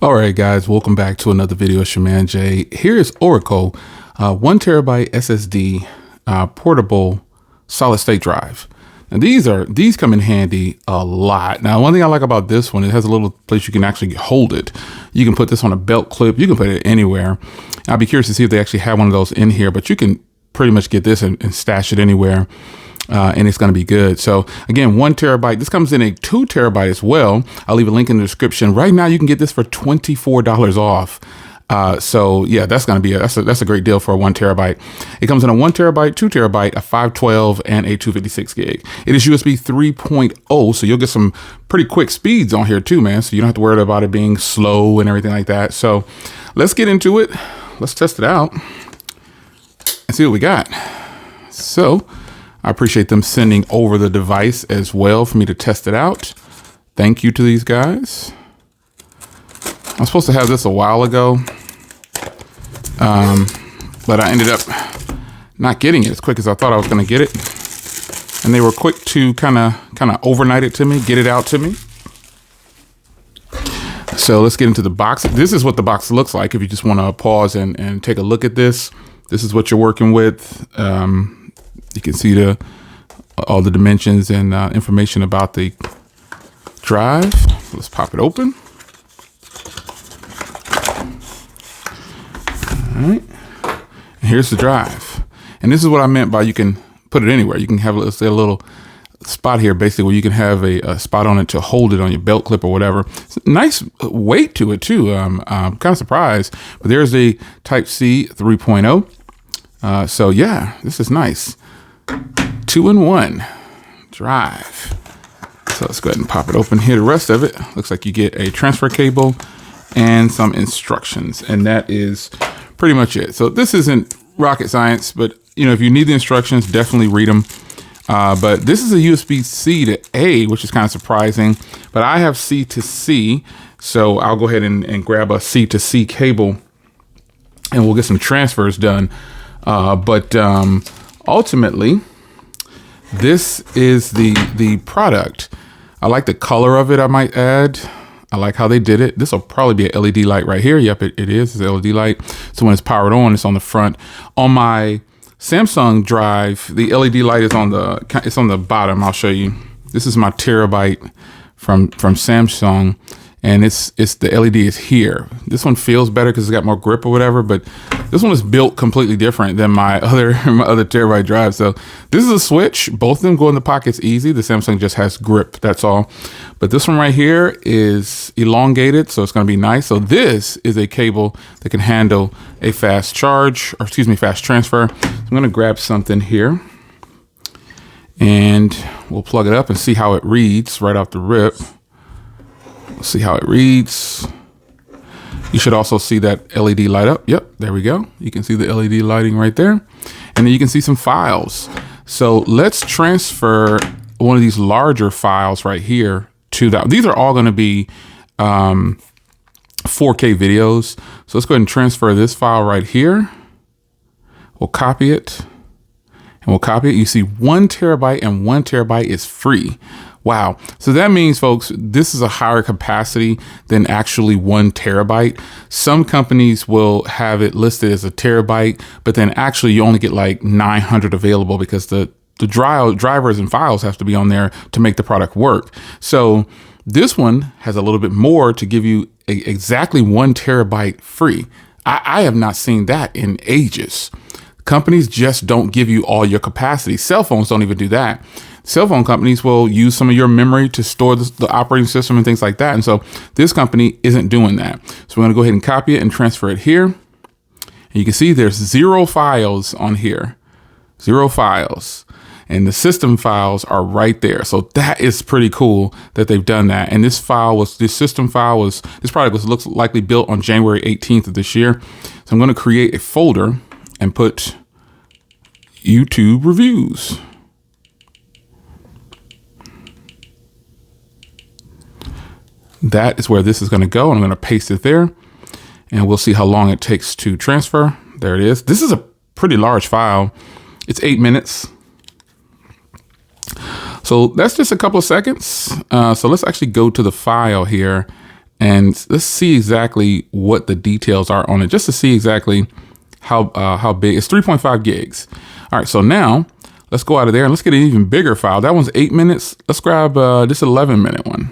All right, guys, welcome back to another video. It's your man Jay. Here's ORICO 1 TB SSD portable solid state drive. Now these come in handy a lot. Now, one thing I like about this one, it has a little place you can actually hold it. You can put this on a belt clip. You can put it anywhere. I'll be curious to see if they actually have one of those in here, but you can pretty much get this and stash it anywhere. And it's going to be good. So again, 1 TB. This comes in a 2 TB as well. I'll leave a link in the description. Right now, you can get this for $24 off. So yeah, that's going to be that's a great deal for a 1 TB. It comes in a 1 TB, 2 TB, a 512, and a 256 gig. It is USB 3.0, so you'll get some pretty quick speeds on here too, man. So you don't have to worry about it being slow and everything like that. So let's get into it. Let's test it out and see what we got. So I appreciate them sending over the device as well for me to test it out. Thank you to these guys. I was supposed to have this a while ago, but I ended up not getting it as quick as I thought I was going to get it. And they were quick to kind of overnight it to me, get it out to me. So let's get into the box. This is what the box looks like. If you just want to pause and take a look at this, this is what you're working with. You can see all the dimensions and information about the drive. Let's pop it open. All right, and here's the drive. And this is what I meant by you can put it anywhere. You can have, let's say, a little spot here, basically, where you can have a spot on it to hold it on your belt clip or whatever. It's a nice weight to it too. I'm kind of surprised. But there's the Type-C 3.0. So yeah, this is nice. 2-in-1 drive. So let's go ahead and pop it open here. The rest of it looks like you get a transfer cable and some instructions, and that is pretty much it. So this isn't rocket science, but you know, if you need the instructions, definitely read them. But this is a USB-C to A, which is kind of surprising, but I have C to C. So I'll go ahead and grab a C to C cable and we'll get some transfers done. But ultimately, this is the product. I like the color of it, I might add. I like how they did it. This will probably be an LED light right here. Yep, it is. It's an LED light. So when it's powered on, it's on the front. On my Samsung drive, the LED light is on the bottom. I'll show you. This is my terabyte from Samsung. And it's the LED is here. This one feels better because it's got more grip or whatever, but this one is built completely different than my other terabyte drive. So this is a switch. Both of them go in the pockets easy. The Samsung just has grip, that's all. But this one right here is elongated, so it's gonna be nice. So this is a cable that can handle a fast charge, or excuse me, fast transfer. So I'm gonna grab something here and we'll plug it up and see how it reads right off the rip. See how it reads. You should also see that LED light up. Yep, there we go. You can see the LED lighting right there. And then you can see some files. So let's transfer one of these larger files right here to that. These are all going to be 4K videos. So let's go ahead and transfer this file right here. We'll copy it. And we'll copy it. You see 1 TB and 1 TB is free. Wow. So that means, folks, this is a higher capacity than actually 1 TB. Some companies will have it listed as a terabyte, but then actually you only get like 900 available because the drivers and files have to be on there to make the product work. So this one has a little bit more to give you exactly 1 TB free. I have not seen that in ages. Companies just don't give you all your capacity. Cell phones don't even do that. Cell phone companies will use some of your memory to store the operating system and things like that. And so this company isn't doing that. So we're going to go ahead and copy it and transfer it here. And you can see there's 0 files on here, 0 files. And the system files are right there. So that is pretty cool that they've done that. And this product looks likely built on January 18th of this year. So I'm going to create a folder and put YouTube reviews. That is where this is going to go. I'm going to paste it there and we'll see how long it takes to transfer. There it is. This is a pretty large file. It's 8 minutes. So that's just a couple of seconds. So let's actually go to the file here And let's see exactly what the details are on it, just to see exactly how big. It's 3.5 gigs. All right, so now let's go out of there and let's get an even bigger file. That one's 8 minutes. Let's grab this 11-minute one.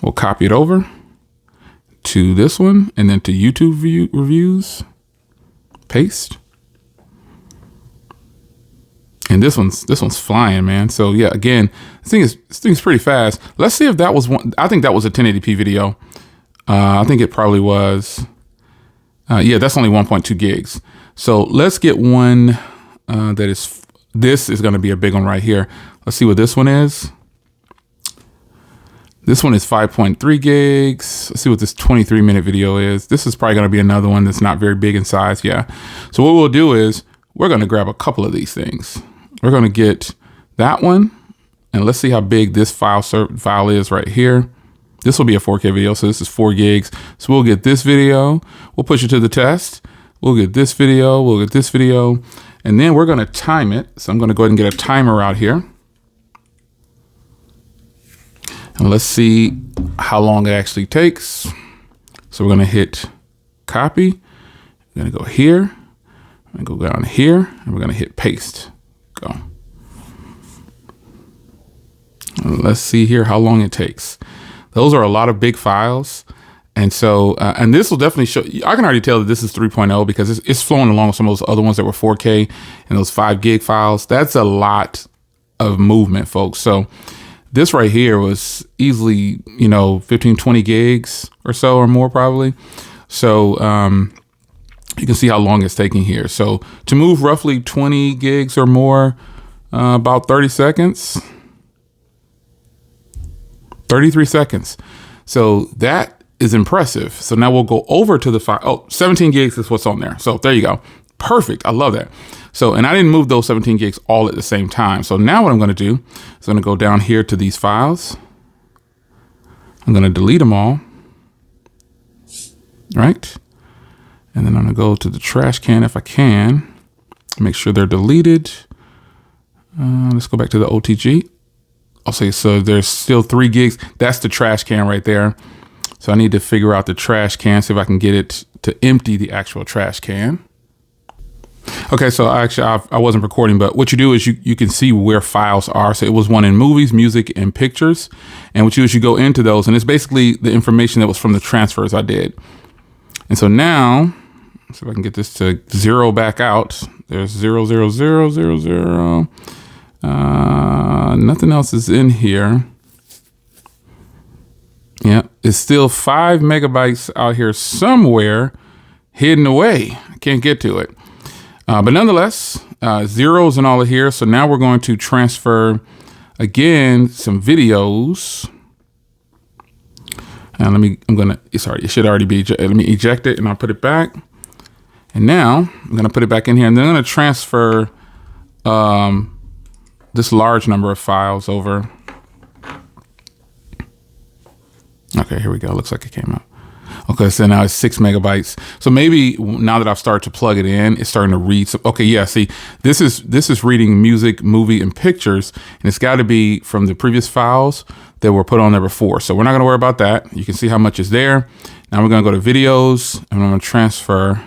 We'll copy it over to this one and then to YouTube reviews. Paste. And this one's flying, man. So yeah, again, this thing's pretty fast. Let's see if that was one. I think that was a 1080p video. I think it probably was. Yeah, that's only 1.2 gigs. So let's get one that is. This is going to be a big one right here. Let's see what this one is. This one is 5.3 gigs. Let's see what this 23-minute video is. This is probably going to be another one that's not very big in size. Yeah. So what we'll do is we're going to grab a couple of these things. We're going to get that one, and let's see how big this file is right here. This will be a 4K video, so this is 4 gigs. So we'll get this video. We'll push it to the test. We'll get this video. We'll get this video, and then we're going to time it. So I'm going to go ahead and get a timer out here. And let's see how long it actually takes. So we're going to hit copy. We're going to go here. We're going to go down here, and we're going to hit paste. Go. Let's see here how long it takes. Those are a lot of big files. And so, and this will definitely show, I can already tell that this is 3.0 because it's flowing along with some of those other ones that were 4K and those 5 gig files. That's a lot of movement, folks. So this right here was easily, 15, 20 gigs or so or more probably. So, you can see how long it's taking here. So to move roughly 20 gigs or more, about 30 seconds, 33 seconds. So that is impressive. So now we'll go over to the file. Oh, 17 gigs is what's on there. So there you go. Perfect. I love that. So, and I didn't move those 17 gigs all at the same time. So now what I'm going to do is I'm going to go down here to these files. I'm going to delete them all. Right. And then I'm going to go to the trash can if I can. Make sure they're deleted. Let's go back to the OTG. I'll say, so there's still 3 gigs. That's the trash can right there. So I need to figure out the trash can, see if I can get it to empty the actual trash can. Okay, so actually I wasn't recording, but what you do is you can see where files are. So it was one in movies, music, and pictures. And what you do is you go into those, and it's basically the information that was from the transfers I did. And so now, let's see if I can get this to 0 back out. There's 0, 0, 0, 0, 0. Nothing else is in here. Yeah, it's still 5 megabytes out here somewhere hidden away. I can't get to it. But nonetheless, zeros and all of here. So now we're going to transfer again some videos. And it should already be, let me eject it and I'll put it back. And now I'm going to put it back in here, and then I'm going to transfer this large number of files over. Okay, here we go. Looks like it came out. Okay, so now it's 6 megabytes. So maybe now that I've started to plug it in, it's starting to read some. Okay, yeah, see, this is reading music, movie, and pictures, and it's got to be from the previous files that were put on there before. So we're not going to worry about that. You can see how much is there. Now we're going to go to videos, and I'm going to transfer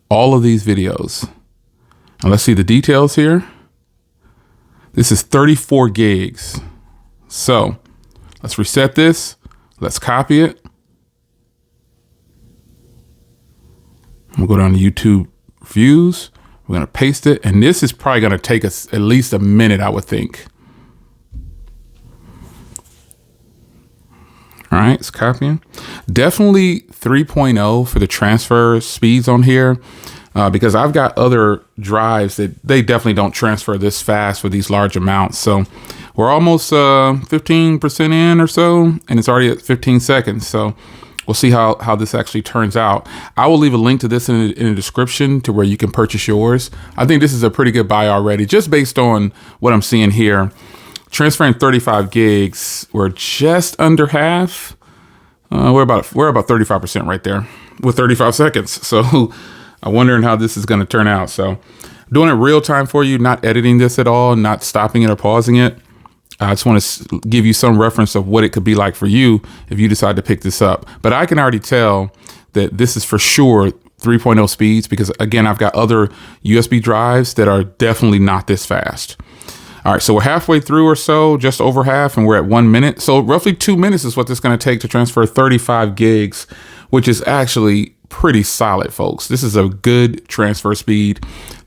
all of these videos. Now let's see the details here. This is 34 gigs. So let's reset this. Let's copy it. We'll go down to YouTube views. We're going to paste it. And this is probably going to take us at least a minute, I would think. All right, it's copying. Definitely 3.0 for the transfer speeds on here. Because I've got other drives that they definitely don't transfer this fast for these large amounts. So we're almost 15% in or so, and it's already at 15 seconds. So we'll see how this actually turns out. I will leave a link to this in the description to where you can purchase yours. I think this is a pretty good buy already, just based on what I'm seeing here. Transferring 35 gigs, we're just under half. We're about 35% right there with 35 seconds. So I'm wondering how this is going to turn out. So doing it real time for you, not editing this at all, not stopping it or pausing it. I just want to give you some reference of what it could be like for you if you decide to pick this up. But I can already tell that this is for sure 3.0 speeds, because again, I've got other USB drives that are definitely not this fast. All right, so we're halfway through or so, just over half, and we're at 1 minute. So roughly 2 minutes is what this is going to take to transfer 35 gigs, which is actually pretty solid, folks. This is a good transfer speed.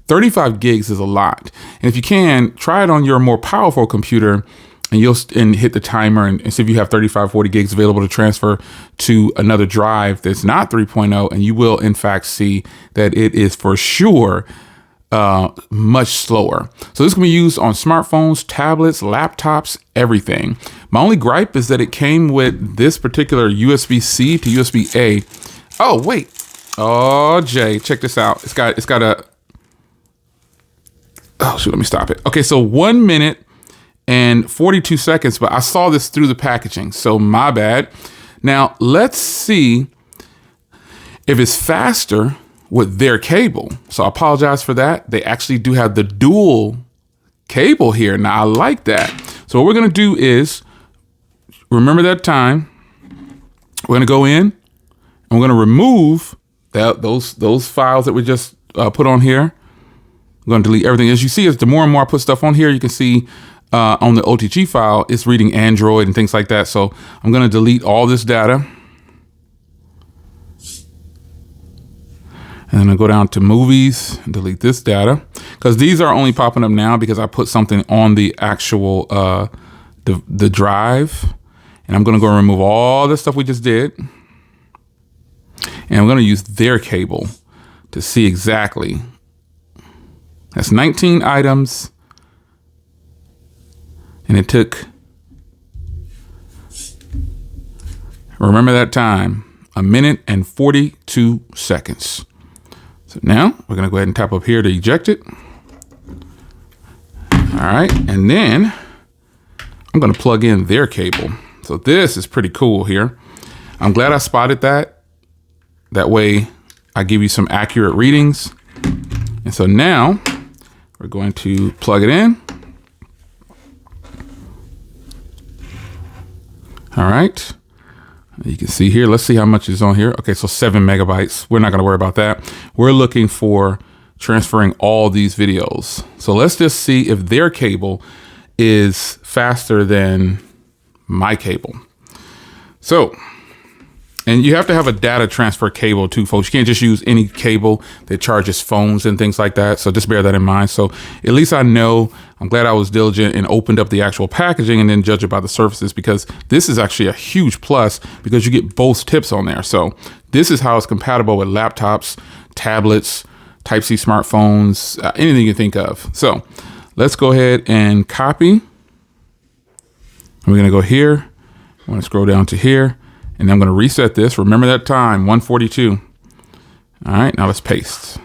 35 gigs is a lot. And if you can, try it on your more powerful computer, and you'll hit the timer and see if you have 35, 40 gigs available to transfer to another drive that's not 3.0, and you will in fact see that it is for sure much slower. So this can be used on smartphones, tablets, laptops, everything. My only gripe is that it came with this particular USB-C to USB-A. Oh, wait. Oh, Jay, check this out. It's got a, oh shoot, let me stop it. Okay, so 1 minute and 42 seconds, but I saw this through the packaging, so my bad. Now let's see if it's faster with their cable. So I apologize for that. They actually do have the dual cable here. Now I like that. So what we're gonna do is, remember that time, we're gonna go in and we're gonna remove those files that we just put on here. I'm gonna delete everything. As you see, as the more and more I put stuff on here, you can see on the OTG file, it's reading Android and things like that. So I'm gonna delete all this data. And then I go down to movies and delete this data, because these are only popping up now because I put something on the actual, the drive. And I'm gonna go remove all the stuff we just did. And I'm gonna use their cable to see exactly. That's 19 items. And it took, remember that time, 1 minute and 42 seconds. So now we're gonna go ahead and tap up here to eject it. All right, and then I'm gonna plug in their cable. So this is pretty cool here. I'm glad I spotted that. That way I give you some accurate readings. And so now we're going to plug it in. All right, you can see here, let's see how much is on here. Okay, so 7 megabytes. We're not gonna worry about that. We're looking for transferring all these videos. So let's just see if their cable is faster than my cable. So, and you have to have a data transfer cable too, folks. You can't just use any cable that charges phones and things like that. So just bear that in mind. So at least I know, I'm glad I was diligent and opened up the actual packaging and then judge it by the surfaces, because this is actually a huge plus because you get both tips on there. So this is how it's compatible with laptops, tablets, Type-C smartphones, anything you think of. So let's go ahead and copy. We're gonna go here. I'm gonna scroll down to here. And I'm going to reset this. Remember that time, 142. All right, now let's paste.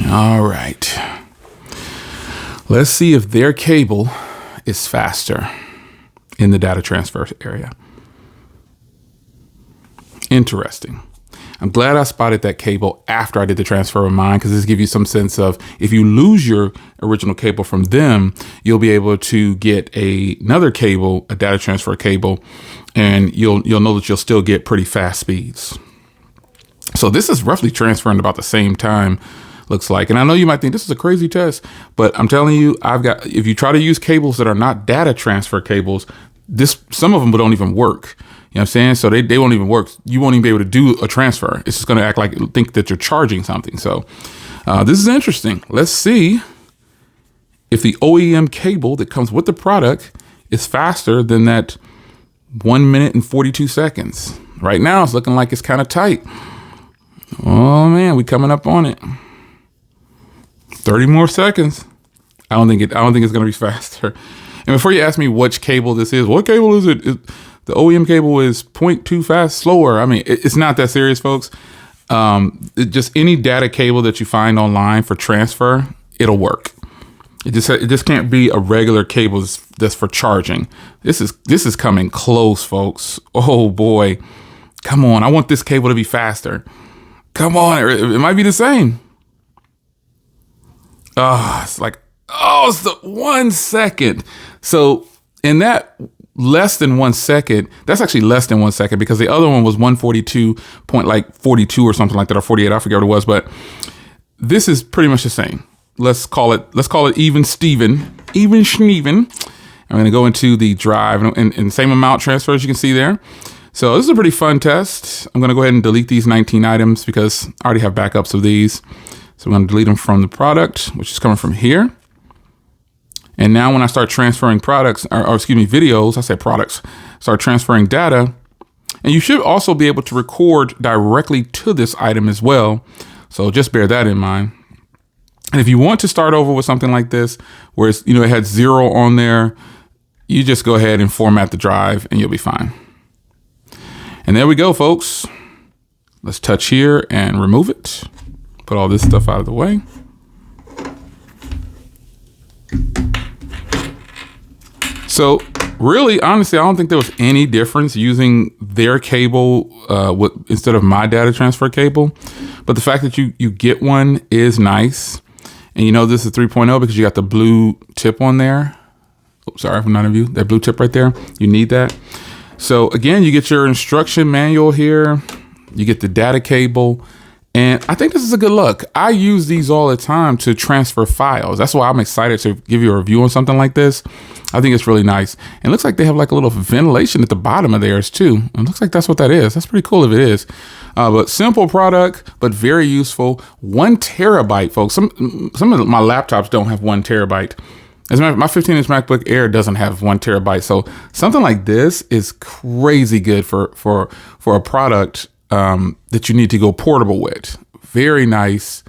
All right. Let's see if their cable is faster in the data transfer area. Interesting. I'm glad I spotted that cable after I did the transfer of mine, because this gives you some sense of, if you lose your original cable from them, you'll be able to get another cable, a data transfer cable, and you'll know that you'll still get pretty fast speeds. So this is roughly transferring about the same time, looks like. And I know you might think this is a crazy test, but I'm telling you, if you try to use cables that are not data transfer cables, some of them don't even work. You know what I'm saying? So they won't even work. You won't even be able to do a transfer. It's just going to act like, think that you're charging something. So this is interesting. Let's see if the OEM cable that comes with the product is faster than that 1 minute and 42 seconds. Right now, it's looking like it's kind of tight. Oh man, we coming up on it. 30 more seconds. I don't think it's going to be faster. And before you ask me which cable this is, what cable is it? The OEM cable is 0.2 fast slower. I mean, it's not that serious, folks. Just any data cable that you find online for transfer, it'll work. It just can't be a regular cable that's for charging. This is coming close, folks. Oh boy. Come on, I want this cable to be faster. Come on, it might be the same. It's like, it's the 1 second. So in that less than 1 second, that's actually less than 1 second because the other one was 142.42 or something like that, or 48, I forget what it was, but this is pretty much the same. Let's call it even Steven. I'm gonna go into the drive and same amount transfer as you can see there. So this is a pretty fun test. I'm gonna go ahead and delete these 19 items because I already have backups of these. So I'm gonna delete them from the product, which is coming from here. And now when I start transferring videos, I said products, start transferring data. And you should also be able to record directly to this item as well. So just bear that in mind. And if you want to start over with something like this, where it's, it had 0 on there, you just go ahead and format the drive and you'll be fine. And there we go, folks. Let's touch here and remove it. Put all this stuff out of the way. So really, honestly, I don't think there was any difference using their cable instead of my data transfer cable. But the fact that you get one is nice. And this is 3.0 because you got the blue tip on there. Oops, sorry for none of you. That blue tip right there, you need that. So again, you get your instruction manual here. You get the data cable. And I think this is a good look. I use these all the time to transfer files. That's why I'm excited to give you a review on something like this. I think it's really nice. And it looks like they have like a little ventilation at the bottom of theirs too. It looks like that's what that is. That's pretty cool if it is. But simple product, but very useful. 1 terabyte, folks. Some of my laptops don't have 1 terabyte. As a matter of fact, my 15-inch MacBook Air doesn't have 1 terabyte. So something like this is crazy good for a product that you need to go portable with. Very nice.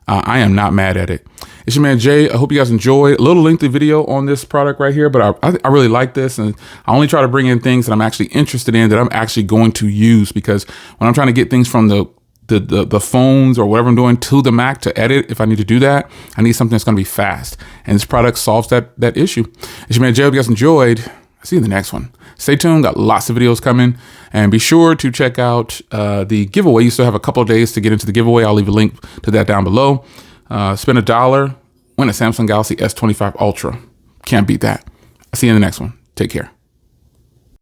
I am not mad at it. It's your man Jay. I hope you guys enjoyed a little lengthy video on this product right here, but I really like this, and I only try to bring in things that I'm actually interested in, that I'm actually going to use, because when I'm trying to get things from the phones or whatever I'm doing to the Mac to edit, if I need to do that, I need something that's going to be fast, and this product solves that issue. It's your man Jay. I hope you guys enjoyed. I'll see you in the next one. Stay tuned. Got lots of videos coming, and be sure to check out the giveaway. You still have a couple of days to get into the giveaway. I'll leave a link to that down below. Spend $1, win a Samsung Galaxy S25 Ultra. Can't beat that. I'll see you in the next one. Take care.